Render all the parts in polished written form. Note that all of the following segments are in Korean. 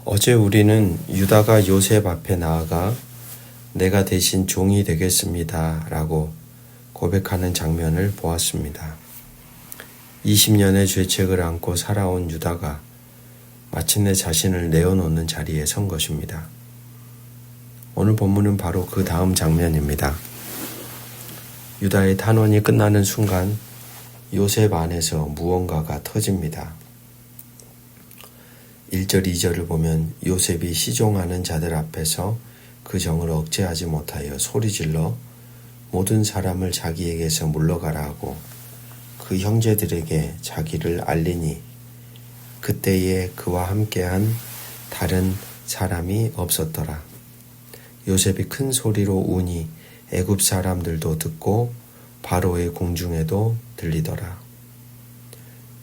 어제 우리는 유다가 요셉 앞에 나아가 내가 대신 종이 되겠습니다 라고 고백하는 장면을 보았습니다. 20년의 죄책을 안고 살아온 유다가 마침내 자신을 내어놓는 자리에 선 것입니다. 오늘 본문은 바로 그 다음 장면입니다. 유다의 탄원이 끝나는 순간 요셉 안에서 무언가가 터집니다. 1절, 2절을 보면 요셉이 시종하는 자들 앞에서 그 정을 억제하지 못하여 소리질러 모든 사람을 자기에게서 물러가라 하고 그 형제들에게 자기를 알리니 그때에 그와 함께한 다른 사람이 없었더라. 요셉이 큰 소리로 우니 애굽 사람들도 듣고 바로의 궁중에도 들리더라.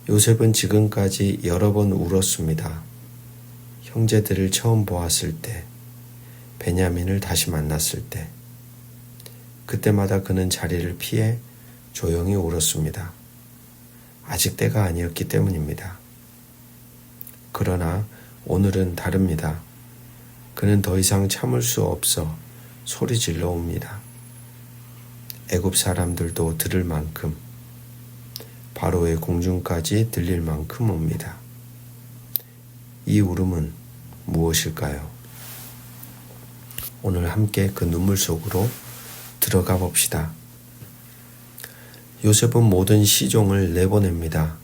요셉은 지금까지 여러 번 울었습니다. 형제들을 처음 보았을 때, 베냐민을 다시 만났을 때, 그때마다 그는 자리를 피해 조용히 울었습니다. 아직 때가 아니었기 때문입니다. 그러나 오늘은 다릅니다. 그는 더 이상 참을 수 없어 소리질러 옵니다. 애굽 사람들도 들을 만큼, 바로의 궁중까지 들릴 만큼 옵니다. 이 울음은 무엇일까요? 오늘 함께 그 눈물 속으로 들어가 봅시다. 요셉은 모든 시종을 내보냅니다.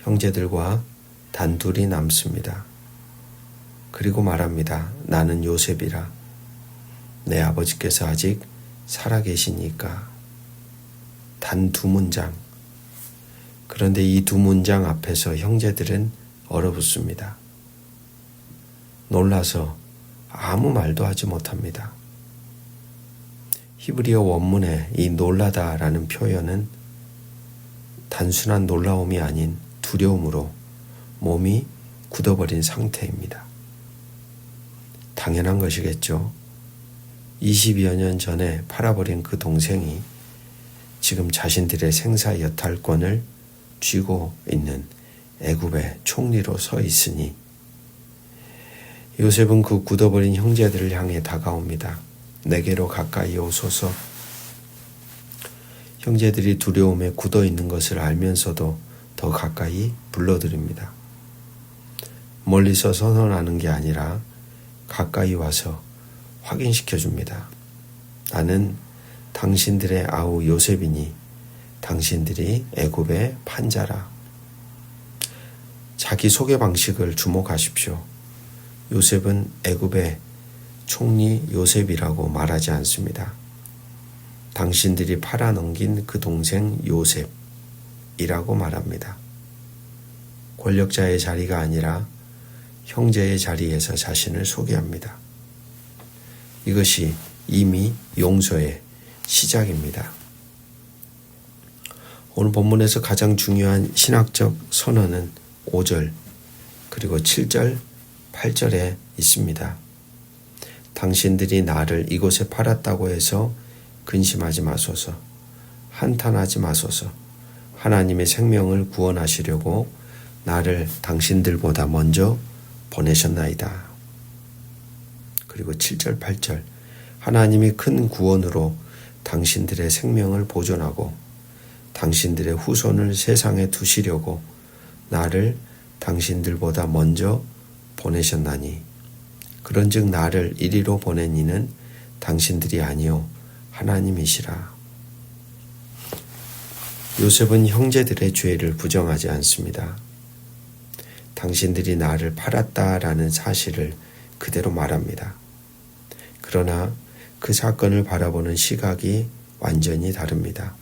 형제들과 단둘이 남습니다. 그리고 말합니다. 나는 요셉이라. 내 아버지께서 아직 살아계시니까. 단 2문장. 그런데 이 2문장 앞에서 형제들은 얼어붙습니다. 놀라서 아무 말도 하지 못합니다. 히브리어 원문에 이 놀라다라는 표현은 단순한 놀라움이 아닌 두려움으로 몸이 굳어버린 상태입니다. 당연한 것이겠죠. 20여 년 전에 팔아버린 그 동생이 지금 자신들의 생사 여탈권을 쥐고 있는 애굽의 총리로 서 있으니 요셉은 그 굳어버린 형제들을 향해 다가옵니다. 내게로 가까이 오소서. 형제들이 두려움에 굳어 있는 것을 알면서도 더 가까이 불러드립니다. 멀리서 선언하는 게 아니라 가까이 와서 확인시켜 줍니다. 나는 당신들의 아우 요셉이니 당신들이 애굽의 판자라. 자기 소개 방식을 주목하십시오. 요셉은 애굽의 총리 요셉이라고 말하지 않습니다. 당신들이 팔아넘긴 그 동생 요셉이라고 말합니다. 권력자의 자리가 아니라 형제의 자리에서 자신을 소개합니다. 이것이 이미 용서의 시작입니다. 오늘 본문에서 가장 중요한 신학적 선언은 5절 그리고 7절, 8절에 있습니다. 당신들이 나를 이곳에 팔았다고 해서 근심하지 마소서. 한탄하지 마소서. 하나님의 생명을 구원하시려고 나를 당신들보다 먼저 보내셨나이다. 그리고 7절, 8절 하나님이 큰 구원으로 당신들의 생명을 보존하고 당신들의 후손을 세상에 두시려고 나를 당신들보다 먼저 보내셨나니 그런즉 나를 이리로 보낸 이는 당신들이 아니요 하나님이시라. 요셉은 형제들의 죄를 부정하지 않습니다. 당신들이 나를 팔았다라는 사실을 그대로 말합니다. 그러나 그 사건을 바라보는 시각이 완전히 다릅니다.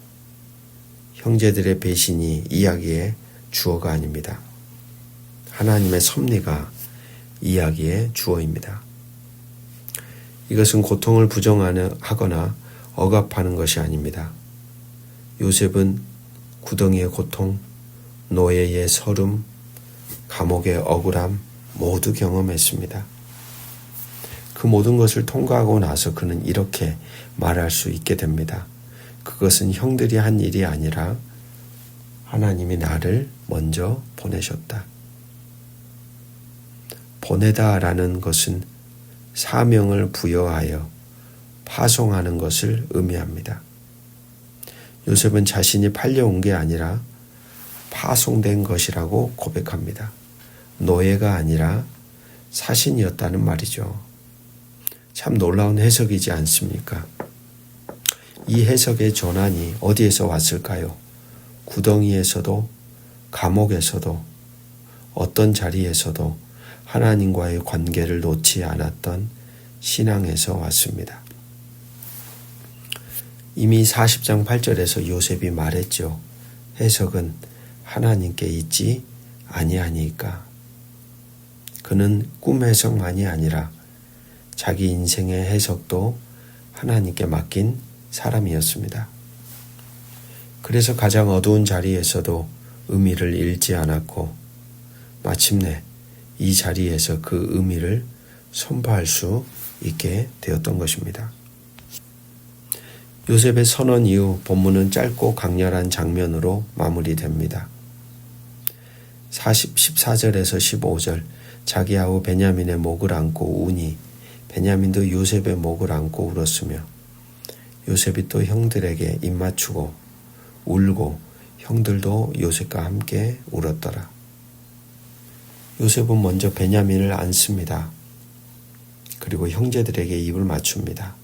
형제들의 배신이 이야기의 주어가 아닙니다. 하나님의 섭리가 이야기의 주어입니다. 이것은 고통을 부정하거나 억압하는 것이 아닙니다. 요셉은 구덩이의 고통, 노예의 서름, 감옥의 억울함 모두 경험했습니다. 그 모든 것을 통과하고 나서 그는 이렇게 말할 수 있게 됩니다. 그것은 형들이 한 일이 아니라 하나님이 나를 먼저 보내셨다. 보내다라는 것은 사명을 부여하여 파송하는 것을 의미합니다. 요셉은 자신이 팔려온 게 아니라 파송된 것이라고 고백합니다. 노예가 아니라 사신이었다는 말이죠. 참 놀라운 해석이지 않습니까? 이 해석의 전환이 어디에서 왔을까요? 구덩이에서도, 감옥에서도, 어떤 자리에서도 하나님과의 관계를 놓지 않았던 신앙에서 왔습니다. 이미 40장 8절에서 요셉이 말했죠. 해석은 하나님께 있지 아니하니까. 그는 꿈 해석만이 아니라 자기 인생의 해석도 하나님께 맡긴 사람이었습니다. 그래서 가장 어두운 자리에서도 의미를 잃지 않았고 마침내 이 자리에서 그 의미를 선포할 수 있게 되었던 것입니다. 요셉의 선언 이후 본문은 짧고 강렬한 장면으로 마무리됩니다. 14절에서 15절 자기 아우 베냐민의 목을 안고 우니 베냐민도 요셉의 목을 안고 울었으며 요셉이 또 형들에게 입맞추고 울고 형들도 요셉과 함께 울었더라. 요셉은 먼저 베냐민을 안습니다. 그리고 형제들에게 입을 맞춥니다.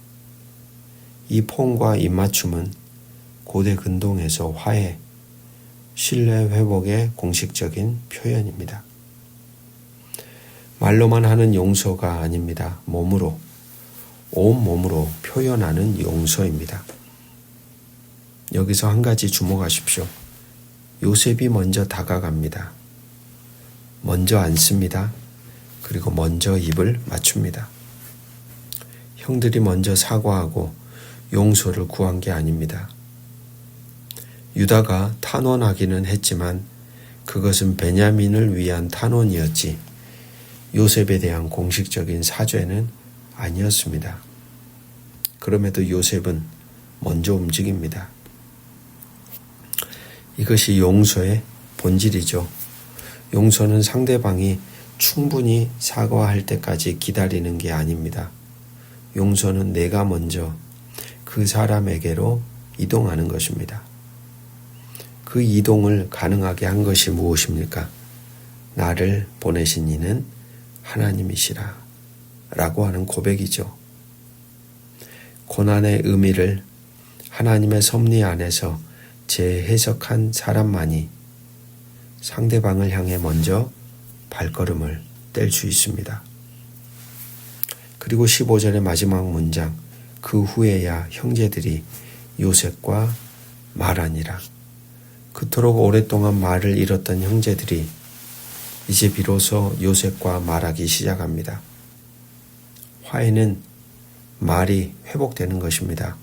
이 포옹과 입맞춤은 고대 근동에서 화해, 신뢰 회복의 공식적인 표현입니다. 말로만 하는 용서가 아닙니다. 몸으로, 온몸으로 표현하는 용서입니다. 여기서 한 가지 주목하십시오. 요셉이 먼저 다가갑니다. 먼저 안습니다. 그리고 먼저 입을 맞춥니다. 형들이 먼저 사과하고 용서를 구한 게 아닙니다. 유다가 탄원하기는 했지만 그것은 베냐민을 위한 탄원이었지 요셉에 대한 공식적인 사죄는 아니었습니다. 그럼에도 요셉은 먼저 움직입니다. 이것이 용서의 본질이죠. 용서는 상대방이 충분히 사과할 때까지 기다리는 게 아닙니다. 용서는 내가 먼저 그 사람에게로 이동하는 것입니다. 그 이동을 가능하게 한 것이 무엇입니까? 나를 보내신 이는 하나님이시라 라고 하는 고백이죠. 고난의 의미를 하나님의 섭리 안에서 재해석한 사람만이 상대방을 향해 먼저 발걸음을 뗄 수 있습니다. 그리고 15절의 마지막 문장, 그 후에야 형제들이 요셉과 말하니라. 그토록 오랫동안 말을 잃었던 형제들이 이제 비로소 요셉과 말하기 시작합니다. 화해는 말이 회복되는 것입니다.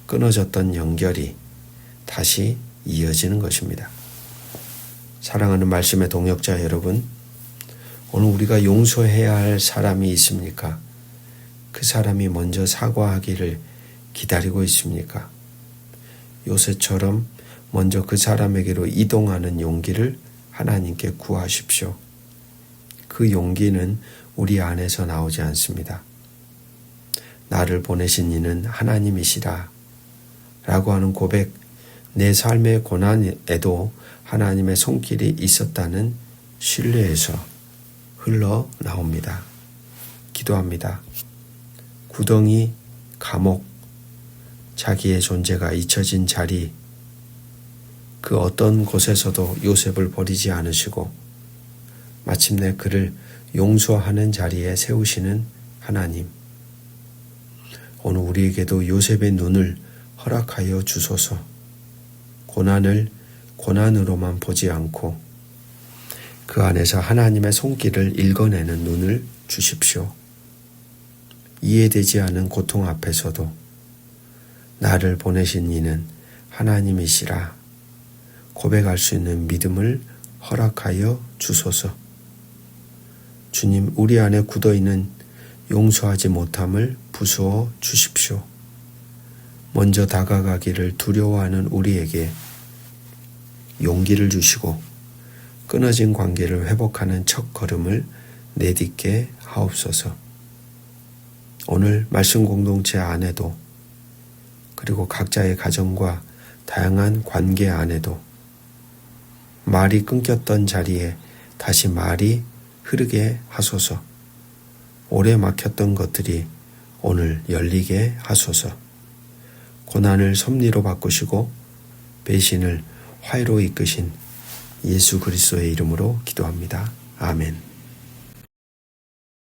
끊어졌던 연결이 다시 이어지는 것입니다. 사랑하는 말씀의 동역자 여러분, 오늘 우리가 용서해야 할 사람이 있습니까? 그 사람이 먼저 사과하기를 기다리고 있습니까? 요셉처럼 먼저 그 사람에게로 이동하는 용기를 하나님께 구하십시오. 그 용기는 우리 안에서 나오지 않습니다. 나를 보내신 이는 하나님이시라 라고 하는 고백, 내 삶의 고난에도 하나님의 손길이 있었다는 신뢰에서 흘러나옵니다. 기도합니다. 구덩이, 감옥, 자기의 존재가 잊혀진 자리, 그 어떤 곳에서도 요셉을 버리지 않으시고 마침내 그를 용서하는 자리에 세우시는 하나님. 오늘 우리에게도 요셉의 눈을 허락하여 주소서. 고난을 고난으로만 보지 않고 그 안에서 하나님의 손길을 읽어내는 눈을 주십시오. 이해되지 않은 고통 앞에서도 나를 보내신 이는 하나님이시라 고백할 수 있는 믿음을 허락하여 주소서. 주님, 우리 안에 굳어있는 용서하지 못함을 부수어 주십시오. 먼저 다가가기를 두려워하는 우리에게 용기를 주시고 끊어진 관계를 회복하는 첫 걸음을 내딛게 하옵소서. 오늘 말씀 공동체 안에도 그리고 각자의 가정과 다양한 관계 안에도 말이 끊겼던 자리에 다시 말이 흐르게 하소서. 오래 막혔던 것들이 오늘 열리게 하소서. 고난을 섭리로 바꾸시고 배신을 화해로 이끄신 예수 그리스도의 이름으로 기도합니다. 아멘.